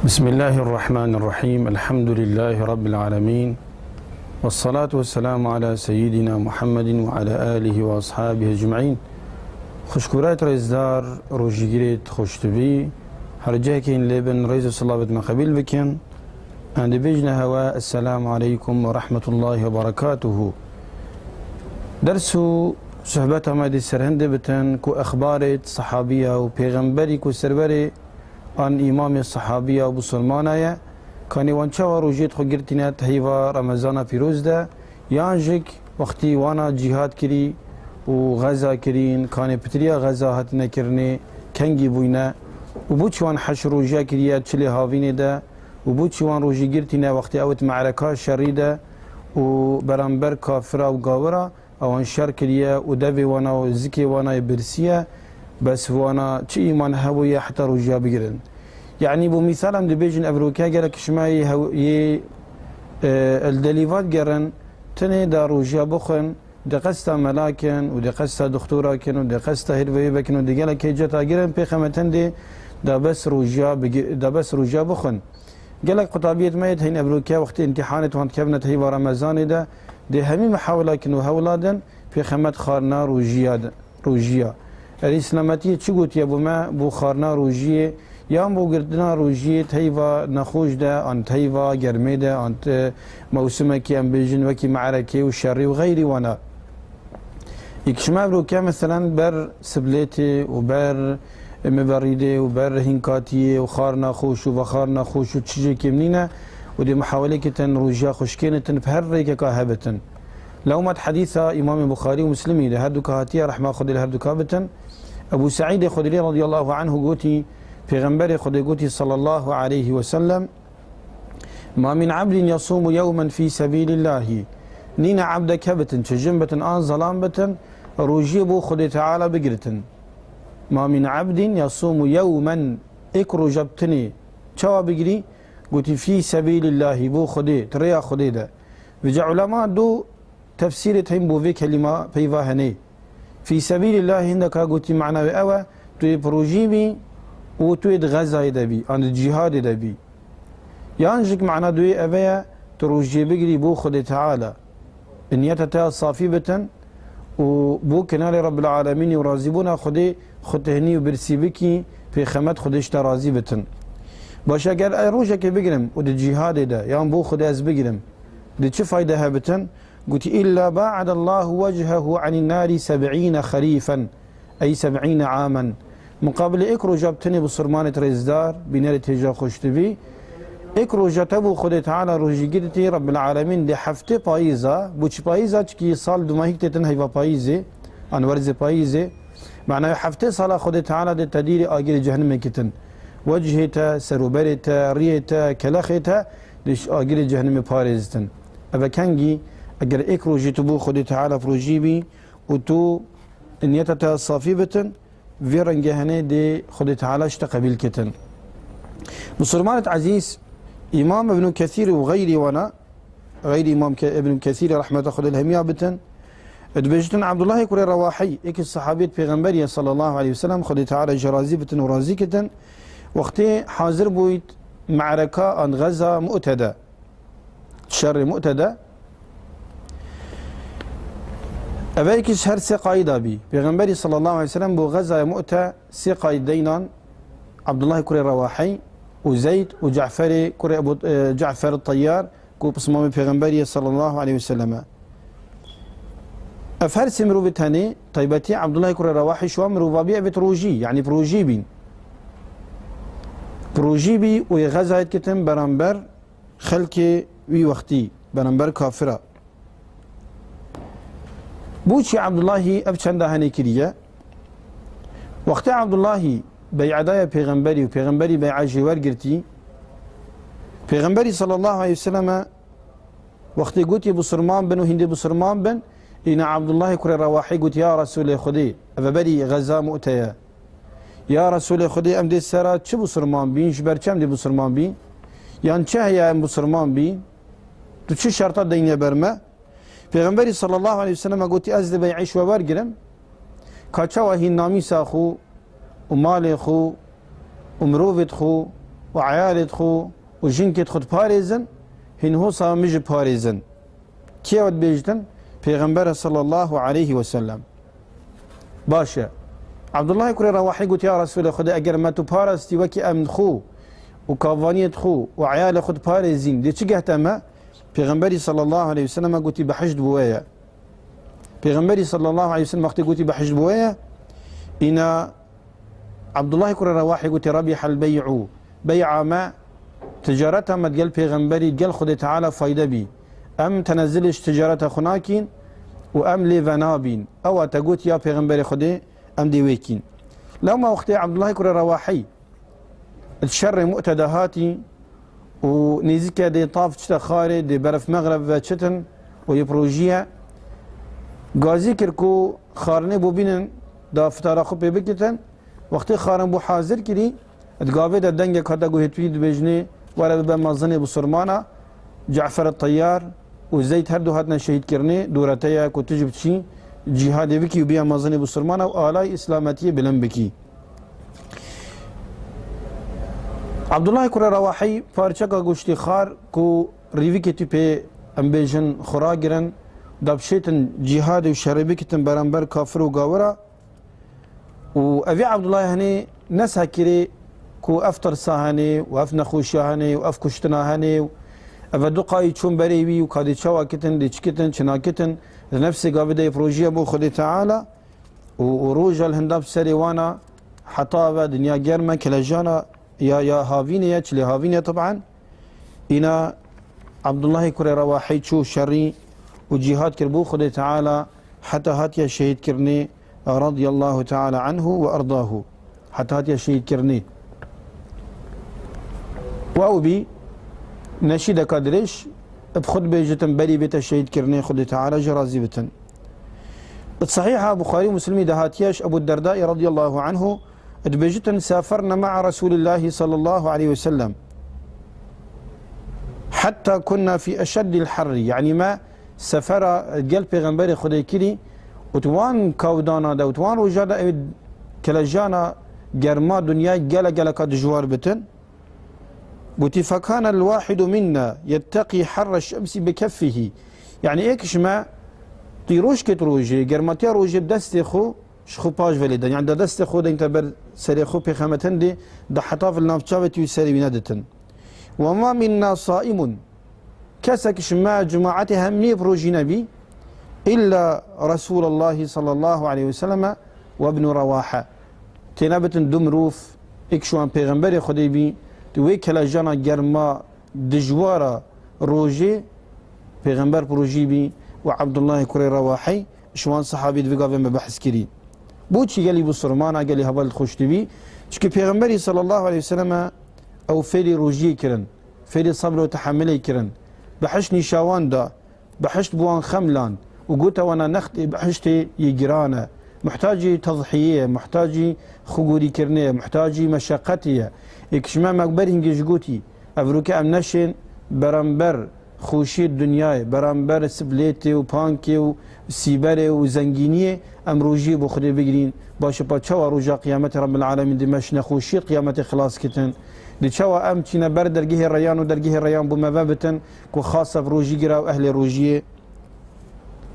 بسم الله الرحمن الرحيم. الحمد لله رب العالمين، والصلاة والسلام على سيدنا محمد وعلى آله وأصحابه أجمعين. خوشكورات رزدار روجيجريت خوشتبي هر جاكين لبن رئيس الصلاة مقابل بكن عند بيجنا هواء. السلام عليكم ورحمة الله وبركاته. درسو صحبت همادي سرهند بتن كو أخبارت صحابية و پیغمبری كو سربري آن امام الصحابیه و بسلمانه کانی وانچه و روجیت خو گرتینه تهیوا رمضان پیروز ده یانجک وقتی وانا جهاد کری و غزا کرین کانی پتریا غزا هات نکرنه کنگی بوینه و بو چوان حش روجیا کریه چلی هاوینه ده و بو چوان روجی گرتینه وقتی اوت معرکه شری ده و برانبر کافره و گاورا اوان شر کریه و دوی وانا و زکی وانا برسیه بس وانا چی ایمان هویه حتی روجیا بگیرن. يعني بمثال عند بيجن أفروكا قالك شماي الدليفات قرن تني داروجيا بخن دقستا ملاكن ودقستا دكتوراكن ودقستا هيرفيبكن ودقالك هيجتا قرن بخمتن دي دا بس روجيا بخن قالك قطابية ميت هين أفروكا وقت امتحانت وانت كبنت هي ورمزان ده دي همي محاولاكن وهولادن في خمت خارنا روجيا الإسلاماتية تشقوت يا بما بو خارنا روجيه یام بو گردنا روجی تهیوا نخوش ده آن تهیوا گرمه ده آن موسمه که ام بیجن وکی معرکه و شری و غیری وانا اکشما برو که مثلا بر سبلیته و بر مبریده و بر هنکاتیه و خار نخوش و خار نخوش و چیزی که منینه و دی محاوله که تن روجیا خوشکینه تن بهر ریکه که هبتن لومت حديثة إمام البخاري ومسلمي لهدو كهاتية رحمة خدي لهدو كابتن أبو سعيد خدري رضي الله عنه قوتي پیغمبر خود گوتی صلی الله علیه وسلم ما من عبد يصوم يوما في سبيل الله نين عبد كبتن تجنبتن آن ظلام بتن روجيبو خود تعالى بقرتن ما من عبد يصوم يوما اكرو جبتني چوا بقري قوتي في سبيل الله بو خودي تريا خودي ده بجا علماء دو تفسير تهم بو في كلمة بيواهني في سبيل الله هندك قوتي معنا بأوى توي بروجيبي و توی غزای دبی آن جهاد دبی یانجک معنا دوی اویا تروجی بگری بو خود تعالی نیت تا صافی بتن و بو کنال رب العالمین و راضیبونا خود هنی و برسی بکی پی خمت خودش تا راضی بتن باشه اگر روجه که بگیرم و دی جهاد ده یان بو خود از بگیرم دی چه فایده ها بتن قلت إلا باعد الله وجهه عن النار 70 خريفا أي 70 عاما مقابل اكرو جابتني بصرمانة رزدار بنار تجا خوشتبي اكرو جاتبو خود تعالى روجي جدتي رب العالمين دي حفته بايزا بوچ بايزا چكي سال دماهيك تتن هيوا بايزي انورز بايزي معناه حفته صلاة خود تعالى دي تدير آجر جهنم كتن وجهتا سروبرتا ريتا كلختا ديش آجر جهنم بارزتن أبا كانجي اگر اكرو جيتبو خود تعالى فروجيبي وتو نيتتا صافيبتن في رنجهنه دي خد تعالى قبيل كتن مسلمان عزيز إمام ابن كثير وغيري وانا غير إمام ابن كثير رحمة خد الهمية بتن ادبجتن عبد الله كوري رواحي إك الصحابية بيغنبرية صلى الله عليه وسلم خد تعالى جرازي بتن ورازي كتن وقتي حاضر بويت معركة عن غزة مؤتدة شر مؤتدة أبايكش هر سي قايدة بي بيغنبري صلى الله عليه وسلم بو غزة مؤتة سي قايدينان عبد الله كوري رواحي وزيد وجعفري كوري أبو جعفر الطيار كو بصمامي بيغنبري صلى الله عليه وسلم أفهر سي مروفة هاني طيبتي عبد الله كوري رواحي شو مروفة بي أبت روجي يعني بروجيبي وغزة كتن برانبر خلقي وي وقتي برانبر كافرة بوشي عبد الله أبشنده هني كريه وقت عبد الله بيعدايا پیغمبري وپیغمبري بيع جوار گرتي پیغمبري صلى الله عليه وسلم وقت قوتي بصرمان بن وهندي بصرمان بن إن عبد الله كري رواحي قلت يا رسول خدي أفبري غزا مؤتيا يا رسول خدي أم دي السرات شو بصرمان بين شبر كم دي بصرمان بين يعني چه هي أم بصرمان بين تو چه شرطات دينيا برما پیغمبری صلی الله علیه وسلم گوتی از بیعش و برگرم کاچا و هی نامی ساخو و مال خو و مروفت خو وعيالت خو وجنكت خود باريزن هن هو صامج باريزن كي ود بيجتن پیغمبر صلى الله عليه وسلم باشا عبد الله كري رواحي قلت يا رسول خدا اگر ما تو بارستي وكي امن خو وكافانيت خو وعيال خود باريزين دي چه گهتما پیغمبري صلى الله عليه وسلم قلت بحشد بويا پیغمبري صلى الله عليه وسلم وقت قلت بحشد بويا إنا عبد الله كري رواحي قلت ربيح البيع بيع ما تجارتها ما تقل پیغمبري تقل خد تعالى فايدة بي ام تنزلش تجارتها خناكين وام ليفنابين او تقوت يا پیغمبري خدي ام دي ويكين لو ما وقت عبد الله كري رواحي الشر مؤتدهاتي ونيزيكا دي طاف تشتا خاري دي برف مغرب وشتن ويبروجيا غازي كركو خارني بو بينن دا فتارا خو بكتن وقت خارن بو حاضر كري تقابي دا دنگا كاتا قو هتويد بجني ولا بمازني بصرمانا جعفر الطيار وزيت هردو هاتنا شهيد كرني دورتيا كو تجب تشي جهاد بكي وبيا مازني بصرمانا وآلاي إسلاماتية بلن بكي عبد الله كرة رواحي فارچكا گوشتي خار كو ريفيكي تي امبيجن خراجرن دابشيتن جهاد وشربكتن برانبر كافر وقاورا وأبي عبد الله هني نسها كري كو أفتر ساهني وأف نخوشيهني وأف كشتناهني أفدو قاي تشون بريوي وكادي تشوا كتن دي تشكتن تشناكتن نفسي قابدا يفروجيه بو خدي تعالى وروج الهنداب سريوانا حطابة دنيا جرمة كلاجانا يا هافينيا تشلي هافينيا طبعا إنا عبد الله كري رواحي تشو شري وجهاد كربو خدي تعالى حتى هاتيا شهيد كرني رضي الله تعالى عنه وأرضاه حتى هاتيا شهيد كرني وأوبي نشيد كادريش بخد بيجتن بري بيت الشهيد كرني خدي تعالى جرازي بتن الصحيحة بخاري ومسلمي دهاتياش أبو الدرداء رضي الله عنه بيجتن سافرنا مع رسول الله صلى الله عليه وسلم حتى كنا في أشد الحر يعني ما سفر قلب پیغمبر خدای کری وتوان کودانا دا وتوان وجادا كلاجانا جرما دنيا جلا كدجوار بتن قلت فكان الواحد منا يتقي حر الشمس بكفه يعني ايكش ما طيروش كتروجي جرماتيا روجي بدستي خو شخو باج فليدا يعني دا دستي خو دا انت بر سري خو بخامتن دي دا حطاف النافشاوتي سري بنادتن وما منا صائم كسك شما جماعتها مي بروجي نبي إلا رسول الله صلى الله عليه وسلم وابن رواحة تنابت دمروف اكشوان پیغمبر خدي بي توي كلا جانا جرما دجوارا روجي پیغمبر بروجي بي وعبد الله كري رواحي شوان صحابي دفقا ما بحث كري بوچي قالي بصرمانا قالي هبال خوش تبي چكي پیغمبري صلى الله عليه وسلم او فيري روجي كرن فيري صبر وتحملي كرن بحشت نيشاوان دا بحشت بوان خملان وقلت وانا نختي بحشتي يجرانا محتاجي تضحية محتاجي خقوري كرنية محتاجي مشقتية اكشما مقبر هنجي جقوتي افروكا ام نشن برامبر خوشي الدنيا برامبر سبليتي وبانكي وسيبري وزنجينية ام روجي بخدي بقرين باش باتشوا رجا قيامة رب العالمين دمش نخوشي قيامة خلاص كتن لتشوا ام تشينا بر درجه الريان ودرجه الريان بمبابتن كو خاصة بروجي جرا واهل روجيه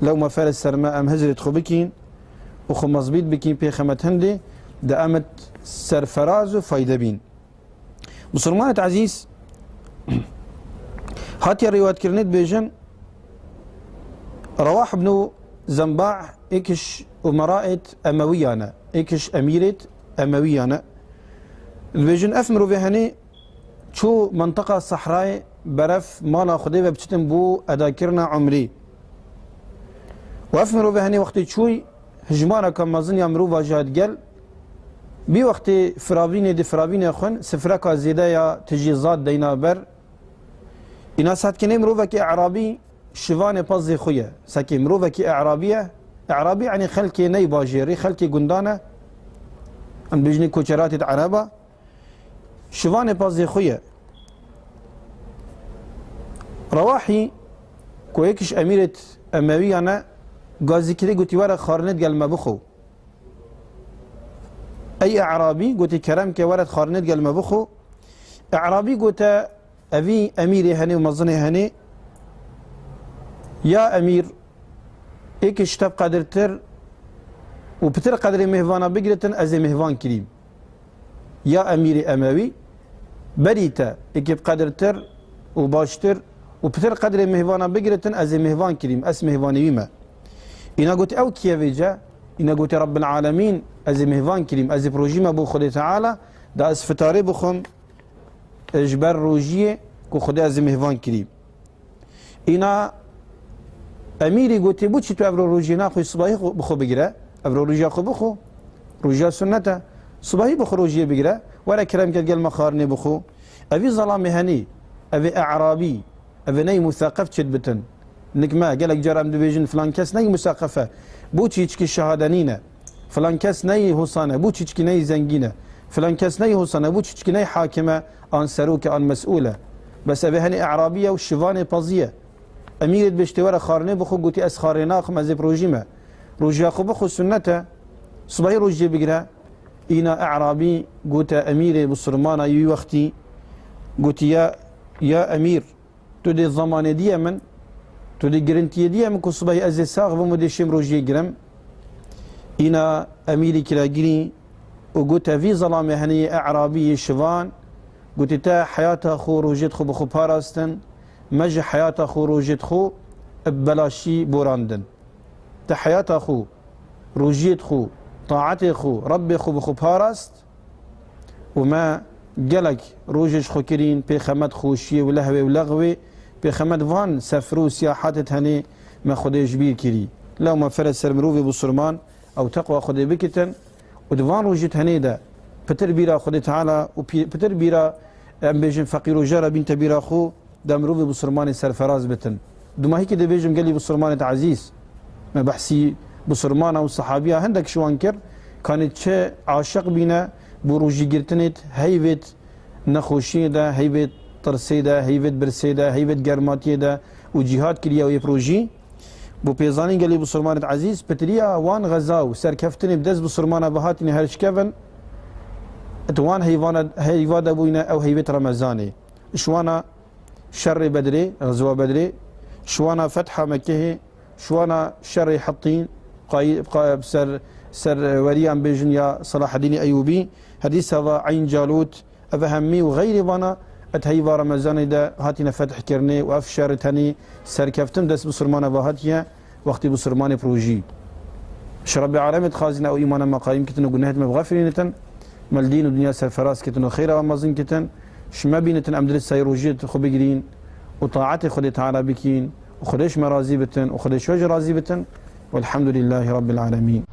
لو ما فارس سرما ام هزرت خبكين وخو مزبيط بكين بي خمت هندي دا امت سرفراز وفايدة بين مسلمانة عزيز هاتي الروايات كرنيت بيجن رواح بن زنباع اكش امرأة امويانا اكش اميرة امويانا البيجن افمرو بهني شو منطقة صحراء برف مالا خديبة بتشتم بو اذاكرنا عمري وافمرو بهني وقت شوي هجمانا كم مازن يامرو واجهات قل بي وقت فرابيني دي فرابيني اخون سفركا زيدا يا تجيزات دينا بر انا سات كني مروفك اعرابي شفاني بازي خويا ساكي مروفك اعرابيه اعرابي يعني خلكي ني باجيري خلكي قندانه ام بيجني كوشرات عربه شفاني بازي خويا رواحي كويكش اميرة اموي انا غازي كده قلت ورا خارنت قال ما بخو اي اعرابي قلت كرم كي ورد خارنت قال ما بخو اعرابي قوتا افي اميري هني ومظني هني يا امير ايك اشتب قدرتر وبتر قدر مهوانا بقرتن از مهوان كريم يا اميري اموي بريتا ايك بقدرتر وباشتر وبتر قدر مهوانا بقرتن از مهوان كريم اس مهواني ويما انا قلت او كيفيجا انا قلت رب العالمين از مهوان كريم از بروجيما بو خدي تعالى دا از فتاري بخم اجبر روجيه كو خدي از مهوان كريم انا اميري قلت بوتشي تو افرو روجي ناخو صباحي بخو بقرا افرو روجيا خو بخو روجيا سنته صباحي بخو روجيه بقرا ولا كلام قال مخارني بخو ابي ظلام هني ابي اعرابي ابي ني مثقف تشدبتن انك ما قالك جرام ديفيجن فلان كاس ني مثقفه بوتشي تشكي شهادانينا فلان كاس ني حصانه بوتشي تشكي ني زنجينه فلان كاس ني حصانه بوتشي تشكي ني حاكمه ان سروك ان مسؤوله بس ابي هني اعرابيه والشفاني بازيه امير بشتوار خارنه بخو قوتي اس خارنا خم از بروجيما روجيا خو بخو سنته صباحي روجي بقرا انا اعرابي قوتا اميري بصرمانه يي وقتي قوتي يا امير تودي الضمان دي من تودي جرنتي دي من كو صباحي از ساغ بمودي شم روجي جرم انا اميري كلاجري وقوتا في ظلام هني اعرابي شفان قوتي تا حياتها خو روجيت خو بخو باراستن مج حياة خو روجيت خو ببلاشي بوراندن تا حياة خو روجيت خو طاعتي خو ربي خو بخو باراست وما قالك روجش خو كرين بخمد خوشي ولهوي ولغوي بخمد فان سفرو سياحات هني ما خديش بير كري لو ما فرد سرمروفي بصرمان او تقوى خدي بكتن ودفان روجيت هني دا بتر بيرا خدي تعالى وبتر بيرا ام بيجن فقير وجارة بنت بيرا خو دامروفي بصرماني سرفراز بتن دوما هيك دي بيجم قال لي بصرمانة عزيز ما بحسي بصرمانة والصحابية عندك شو انكر كانت شيء عاشق بينا بروجي جرتنت هيبت نخوشي دا هيبت طرسي دا هيبت برسي دا هيبت جرماتي دا وجهاد كريا ويبروجي بو بيزاني قال لي بصرمانة عزيز بتريا وان غزاو سركفتني بدز بصرمانة بهاتني هرشكفن اتوان هيوانا بوينا او هيبت رمزاني شوانا شر بدري غزوة بدري شوانا فتحة مكة شوانا شر حطين قايب سر وريان بيجن يا صلاح الدين أيوبي حديث هذا عين جالوت أفهمي وغير وانا أتهيفا رمزان دا هاتنا فتح كرني وأفشار تاني سر كفتم دس بصرمانة وهاتيا وقتي بصرمانة بروجي شرب عالمت خازنة أو إيمانا مقايم كتن وقنهت مبغفرينتن مالدين ودنيا سر فراس كتن وخيرا ومازن كتن شما بينتن أمدرس سيروجيت خو بقرين وطاعتي خدي تعالى بكين وخديش مرازي بتن وخديش وجه رازي بتن والحمد لله رب العالمين.